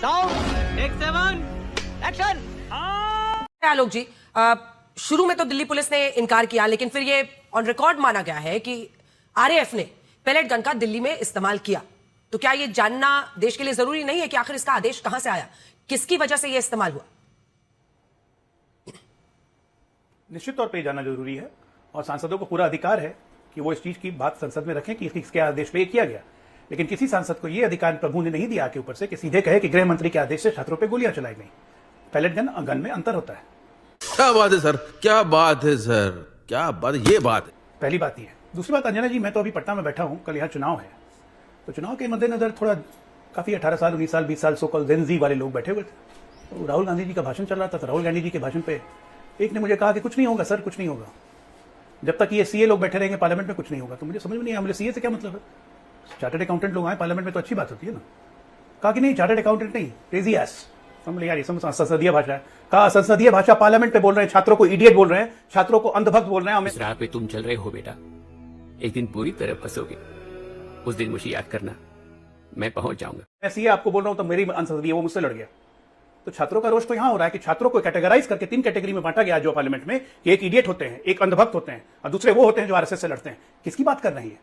Sound take 7 action. Alok ji, शुरू में तो दिल्ली पुलिस ने इनकार किया, लेकिन फिर ये ऑन रिकॉर्ड माना गया है कि आरएएफ ने पैलेट गन का दिल्ली में इस्तेमाल किया। तो क्या ये जानना देश के लिए जरूरी नहीं है कि आखिर इसका आदेश कहां से आया, किसकी वजह से ये इस्तेमाल हुआ? निश्चित तौर पर जानना जरूरी है और सांसदों को पूरा अधिकार है कि वो इस चीज की बात संसद में रखें कि इसके आदेश पे किया गया। लेकिन किसी सांसद को यह अधिकार प्रभु ने नहीं दिया के ऊपर से कि सीधे कहे कि गृह मंत्री के आदेश से छात्रों पे गोलियां चलाई गई। पैलेट गन में अंतर होता है। क्या बात है सर, क्या बात है सर, क्या बात, ये बात है। पहली बात ये है। दूसरी बात, अंजना जी, मैं तो अभी पटना में बैठा हूं, कल यहाँ चुनाव है, तो चुनाव के मद्देनजर थोड़ा काफी 18 साल 19 साल 20 साल सो कॉल जेन जी वाले लोग बैठे हुए थे। तो राहुल गांधी जी का भाषण चल रहा था, तो राहुल गांधी जी के भाषण पे एक ने मुझे कहा कि कुछ नहीं होगा सर, कुछ नहीं होगा, जब तक ये सीए लोग बैठे रहेंगे पार्लियामेंट में कुछ नहीं होगा। तो मुझे समझ में नहीं आया, मुझे सीए से क्या मतलब है? चार्टर्ड अकाउंटेंट लोग आए पार्लियामेंट में तो अच्छी बात होती है ना। कहा कि नहीं, चार्टर्ड अकाउंटेंट नहीं, क्रेजी एस। समझ यार, ये संसदीय भाषा है। कहा संसदीय भाषा पार्लियामेंट पे बोल रहे हैं, छात्रों को इडियट बोल रहे हैं, छात्रों को अंधभक्त बोल रहे हैं। इस राह पे तुम चल रहे हो बेटा, एक दिन पूरी तरह फंसोगे, उस दिन मुझे याद करना, मैं पहुंच जाऊंगा। मैं सीए आपको बोल रहा हूं तो मेरी संसदीय, वो मुझसे लड़ गया। तो छात्रों का रोष तो यहां हो रहा है कि छात्रों को कैटेगराइज करके 3 कैटेगरी में बांटा गया जो पार्लियामेंट में, कि एक इडियट होते हैं, एक अंधभक्त होते हैं, और दूसरे वो होते हैं जो आरएसएस से लड़ते हैं। किसकी बात कर रहे हैं?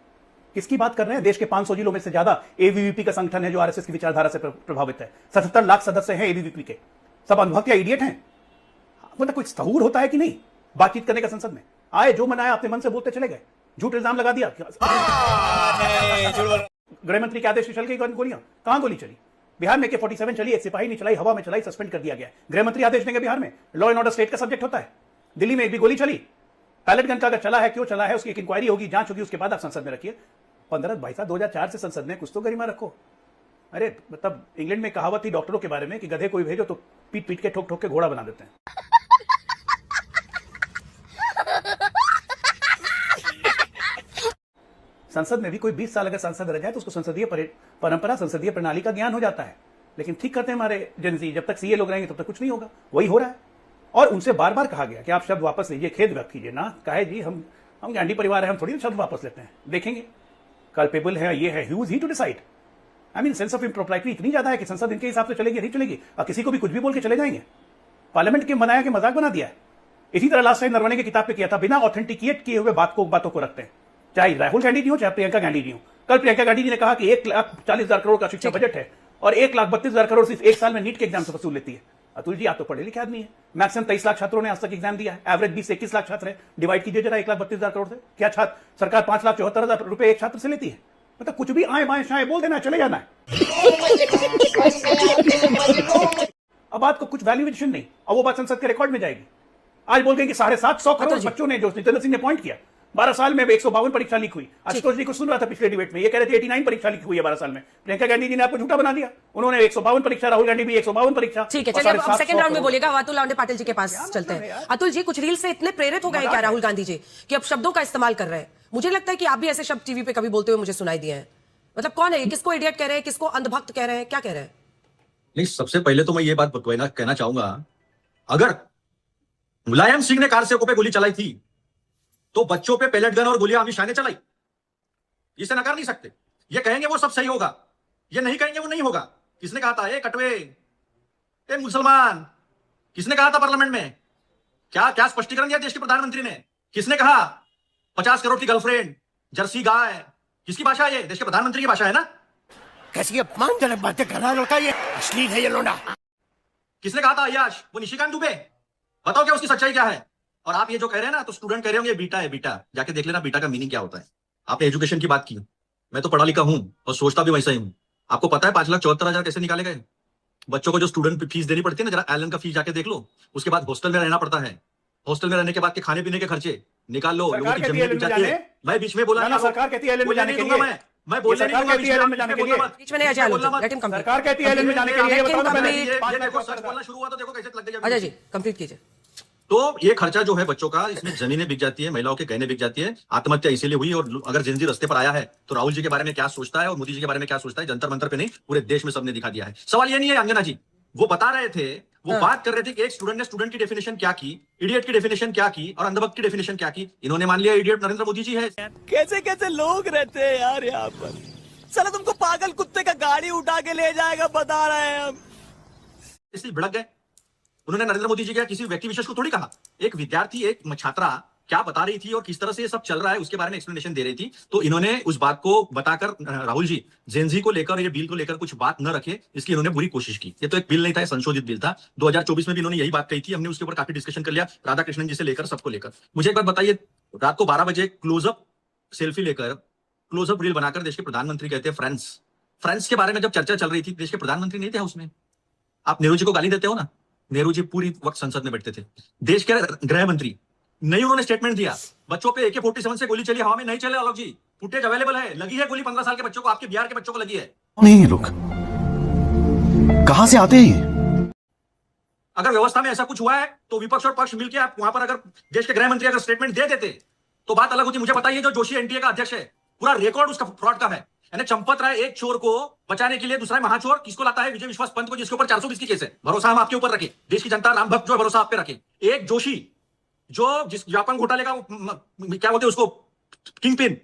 किसकी बात कर रहे हैं? देश के 500 जिलों में से ज्यादा एबीवीपी का संगठन है जो आरएसएस की विचारधारा से प्रभावित है। 77 लाख सदस्य हैं एबीवीपी के, सब अंधभक्त या इडियट हैं? मतलब कुछ सहूर होता है कि नहीं बातचीत करने का? संसद में आए, जो मनाया अपने मन से बोलते चले गए, झूठ इल्जाम लगा दिया। गृह मंत्री के आदेश से चल गई गोलियां। कहां गोली चली? बिहार में AK-47 चली, एक सिपाही नहीं चलाई, हवा में चलाई, सस्पेंड कर दिया गया। गृह मंत्री आदेश देंगे बिहार में? लॉ एंड ऑर्डर स्टेट का सब्जेक्ट होता है। दिल्ली में एक भी गोली चली? पैलेट गन का अगर चला है, क्यों चला है, उसकी एक इंक्वायरी होगी, जांच होगी, उसके बाद आप संसद में रखिए। 2004 से संसद में कुछ तो गरिमा रखो। अरे मतलब इंग्लैंड में कहावत थी डॉक्टरों के बारे में कि गधे कोई भेजो तो पीट पीट के ठोक ठोक के घोड़ा बना देते हैं। संसद में भी कोई 20 साल अगर सांसद रह जाए तो उसको संसदीय परंपरा, संसदीय प्रणाली का ज्ञान हो जाता है। लेकिन ठीक करते हैं हमारे जेनजी, जब तक सीए लोग रहेंगे तब तक कुछ नहीं होगा। वही हो रहा है। और उनसे बार बार कहा गया कि आप शब्द वापस लीजिए, खेद व्यक्त कीजिए। ना कहे जी, हम गांधी परिवार है, हम थोड़ी शब्द वापस लेते हैं। देखेंगे कल्पेबल है, ये है, ह्यूज ही to decide. I mean sense of impropriety इतनी ज्यादा है कि संसद इनके हिसाब से चलेगी, नहीं चलेगी, और किसी को भी कुछ भी बोल के चले जाएंगे। पार्लियामेंट के बनाया के मजाक बना दिया है। इसी तरह लास्ट टाइम नरवणे की किताब पे किया था, बिना ऑथेंटिकेट किए हुए बातों को रखते हैं, चाहे राहुल गांधी जी हो चाहे प्रियंका गांधी जी हो। कल प्रियंका गांधी जी ने कहा कि 1,40,000 करोड़ का शिक्षा बजट है और 1,32,000 करोड़ सिर्फ एक साल में नीट के एग्जाम से वसूल लेती है। अतुल जी, आप तो पढ़े लिखे आदमी है। मैक्सिमम 23 लाख छात्रों ने आज तक एग्जाम दिया है, एवरेज 20 से 21 लाख छात्र है। डिवाइड कीजिए जरा 1,32,000 करोड़ से। क्या छात्र सरकार 5,74,000 रुपए एक छात्र से लेती है? मतलब कुछ भी आए बाएं शाएं बोल देना, चले जाना है। अब बात को कुछ वैल्यूएशन नहीं, और वो बात संसद के रिकॉर्ड में जाएगी। आज बोल गए कि 750 करोड़ बच्चों ने, जो जितेंद्र सिंह ने पॉइंट किया, 12 साल में 152 परीक्षा लीक हुई। आशुतोष जी को सुन रहा था पिछले डिबेट में, ये कह रहे थे 89 परीक्षा लीक हुई है 12 साल में। प्रियंका गांधी जी ने आपको झूठा बना दिया। उन्होंने 152 परीक्षा, राहुल गांधी भी 152 परीक्षा। ठीक है, चलिए अब सेकंड राउंड में बोलिएगा। अतुल लावंडे पाटिल जी के पास चलते हैं। अतुल जी, कुछ रील से इतने प्रेरित हो गए क्या राहुल गांधी जी कि अब शब्दों का इस्तेमाल कर रहे हैं? मुझे लगता है कि आप भी ऐसे शब्द टीवी पे कभी बोलते हुए मुझे सुनाई दिए हैं। मतलब कौन है, किसको इडियट कह रहे हैं, किसको अंधभक्त कह रहे हैं, क्या कह रहे हैं? नहीं, सबसे पहले तो मैं ये बात कहना चाहूंगा, अगर मुलायम सिंह ने कारसेवकों पे गोली चलाई थी तो बच्चों पे पैलेट गन और गोलियां अमित शाह ने चलाई, इसे नकार नहीं सकते। ये कहेंगे वो सब सही होगा, ये नहीं कहेंगे वो नहीं होगा। किसने कहा था ये कटवे, ये मुसलमान, किसने कहा था पार्लियामेंट में? क्या क्या स्पष्टीकरण दिया देश के प्रधानमंत्री ने? किसने कहा 50 करोड़ की गर्लफ्रेंड, जर्सी गाय? किसकी भाषा है ये? देश के प्रधानमंत्री की भाषा है ना। कैसी अपमानजनक बातें कर रहा है लड़का, ये अश्लील है ये लोंडा। किसने कहा था अय्याश? वो निशिकांत दुबे। बताओ क्या उसकी सच्चाई क्या है? और आप ये जो कह रहे हैं ना, तो स्टूडेंट कह रहे होंगे बीटा है, बीटा जाके देख लेना बीटा का मीनिंग क्या होता है। आपने एजुकेशन की बात की, मैं तो पढ़ा लिखा हूं और सोचता भी वैसा ही हूं। आपको पता है 5,74,000 कैसे निकाले गए? बच्चों को जो स्टूडेंट फीस देनी पड़ती है ना, जरा एलन का फीस जाके देख लो। उसके बाद हॉस्टल में रहना पड़ता है, हॉस्टल में रहने के बाद के खाने पीने के खर्चे निकाल लो। लोगों की जमीन बिक जाती है। मैं बीच में बोला, सरकार कहती है एलन में जाने के लिए, मैं बोलने नहीं दूंगा, बीच में नहीं आ जाए। सरकार कहती है एलन में जाने के लिए, बताओ ना पहले। देखो सच बोलना शुरू हुआ तो देखो कैसे लग गई। अजय जी, कंप्लीट कीजिए। तो ये खर्चा जो है बच्चों का, इसमें जमीनें बिक जाती है, महिलाओं के गहने बिक जाती है। आत्महत्या इसीलिए हुई। और अगर जिंदगी रास्ते पर आया है तो राहुल जी के बारे में क्या सोचता है और मोदी जी के बारे में क्या सोचता है, जंतर मंतर पे नहीं, पूरे देश में सबने दिखा दिया है। सवाल ये नहीं है अंजना जी, वो बता रहे थे, वो बात कर रहे थे कि एक स्टूडेंट ने स्टूडेंट की डेफिनेशन क्या की, इडियट की डेफिनेशन क्या की और अंधभक्त की डेफिनेशन क्या की। इन्होंने मान लिया इडियट नरेंद्र मोदी जी है। कैसे कैसे लोग रहते हैं यार यहाँ पर। साला तुमको पागल कुत्ते का गाड़ी उठा के ले जाएगा, बता रहे हैं हम। इसलिए भड़क गए। उन्होंने नरेंद्र मोदी जी के किसी व्यक्ति विशेष को थोड़ी कहा, एक विद्यार्थी, एक छात्रा क्या बता रही थी और किस तरह से ये सब चल रहा है उसके बारे में एक्सप्लेनेशन दे रही थी, तो इन्होंने उस बात को बताकर राहुल जी जेनजी को लेकर, ये बिल को लेकर कुछ बात न रखे, इसकी इन्होंने बुरी कोशिश की। ये तो एक बिल नहीं था, संशोधित बिल था। 2024 में भी इन्होंने यही बात कही थी, हमने उसके ऊपर काफी डिस्कशन कर लिया, राधा कृष्णन जी से लेकर सबको लेकर। मुझे एक बात बताइए, रात को 12 बजे क्लोजअप सेल्फी लेकर, क्लोजअप रील बनाकर देश के प्रधानमंत्री कहते हैं फ्रांस के बारे में जब चर्चा चल रही थी, देश के प्रधानमंत्री नहीं थे उसमें। आप नेहरू जी को गाली देते हो ना, नेहरू जी पूरी वक्त संसद में बैठते थे। देश के गृह मंत्री नहीं, उन्होंने स्टेटमेंट दिया, बच्चों पे AK-47 से गोली चली, हवा में नहीं चले आलोक जी, फुटेज अवेलेबल है, लगी है गोली 15 साल के बच्चों को, आपके बिहार के बच्चों को लगी है। नहीं ये लोग कहां से आते हैं? अगर व्यवस्था में ऐसा कुछ हुआ है तो विपक्ष और पक्ष मिलकर आप वहां पर अगर देश के गृह मंत्री अगर स्टेटमेंट दे देते तो बात अलग होती। मुझे बताइए, जो जोशी NTA का अध्यक्ष है, पूरा रिकॉर्ड उसका फ्रॉड का है, यानी चंपत राय एक चोर को बचाने के लिए दूसरा महाचोर किसको लाता है, विजय विश्वास पंत को, जिसके ऊपर 420 की केस है। भरोसा हम आपके ऊपर रखे, देश की जनता राम भक्त जो है, भरोसा आप पे रखे। एक जोशी जो जिस व्यापम घोटाले का क्या बोलते हैं उसको, किंग पिन,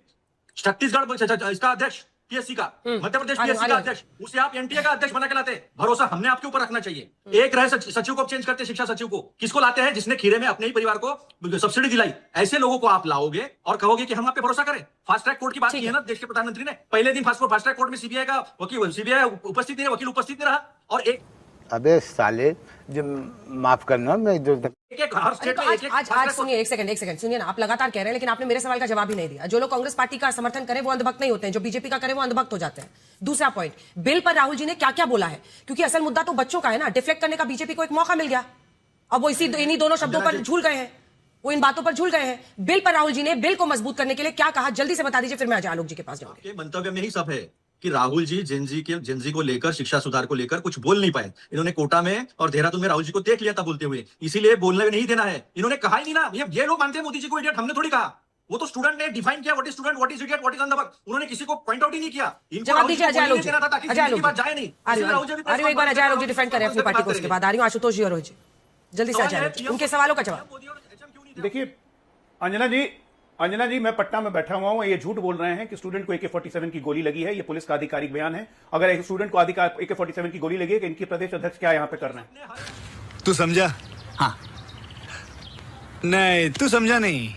छत्तीसगढ़ इसका अध्यक्ष, PSC का, मध्य प्रदेश PSC का अध्यक्ष, उसे आप NTA का अध्यक्ष बना के लाते। भरोसा हमने आपके ऊपर रखना चाहिए। एक रहे सचिव को चेंज करते, शिक्षा सचिव को किसको लाते हैं, जिसने खीरे में अपने ही परिवार को सब्सिडी दिलाई। ऐसे लोगों को आप लाओगे और कहोगे कि हम आप पे भरोसा करें। फास्ट ट्रैक कोर्ट की बात की है ना देश के प्रधानमंत्री ने, पहले दिन फास्ट ट्रैक कोर्ट में CBI का वकील, CBI उपस्थित नहीं, वकील उपस्थित नहीं रहा, और एक अबे साले, जो माफ करना, मैं जो हर स्टेट में आज सुनिए, एक सेकंड सुनिए ना, आप लगातार कह रहे हैं लेकिन आपने मेरे सवाल का जवाब ही नहीं दिया। जो लोग कांग्रेस पार्टी का समर्थन करें वो अंधभक्त नहीं होते हैं, जो बीजेपी का करें वो अंधभक्त हो जाते हैं। दूसरा पॉइंट, बिल पर राहुल जी ने क्या क्या बोला है, क्योंकि असल मुद्दा तो बच्चों का है ना, डिफ्लेक्ट करने का बीजेपी को एक मौका मिल गया। अब वो इन्हीं दोनों शब्दों पर झूल गए हैं, वो इन बातों पर झूल गए हैं। बिल पर राहुल जी ने बिल को मजबूत करने के लिए क्या कहा, जल्दी से बता दीजिए, फिर मैं अजय आलोक जी के पास जाऊंगी। मंतव्य में ही सब है कि राहुल जी जेनजी को लेकर, शिक्षा सुधार को लेकर कुछ बोल नहीं पाए। इन्होंने कोटा में और देहरादून में राहुल जी को देख लिया था बोलते हुए, इसीलिए बोलने नहीं देना है। इन्होंने कहा ही नहीं ना, ये लोग मानते हैं मोदी जी को इडियट, हमने थोड़ी कहा। वो तो स्टूडेंट ने डिफाइन किया, what is student, what is idiot, what is अंधभक्त। उन्होंने किसी को पॉइंट आउट ही नहीं किया। जवाब दीजिए अजय आलोक जी, अजय आलोक बात जाए नहीं। आ रही हूं, एक बार अजय आलोक जी डिफेंड करें अपनी पार्टी को, उसके बाद आ रही हूं आशुतोष जी और रोहित जी। जल्दी से अजय आलोक जी, उनके सवालों का जवाब। देखिए अंजना जी, मैं पटना में बैठा हुआ हूं, ये झूठ बोल रहे हैं कि स्टूडेंट को AK-47 की गोली लगी है। ये पुलिस का आधिकारिक बयान है। अगर एक स्टूडेंट को AK-47 की गोली लगी है, कि इनकी प्रदेश अध्यक्ष क्या यहां पे कर रहे हैं? तू समझा? हाँ। नहीं, तू समझा नहीं।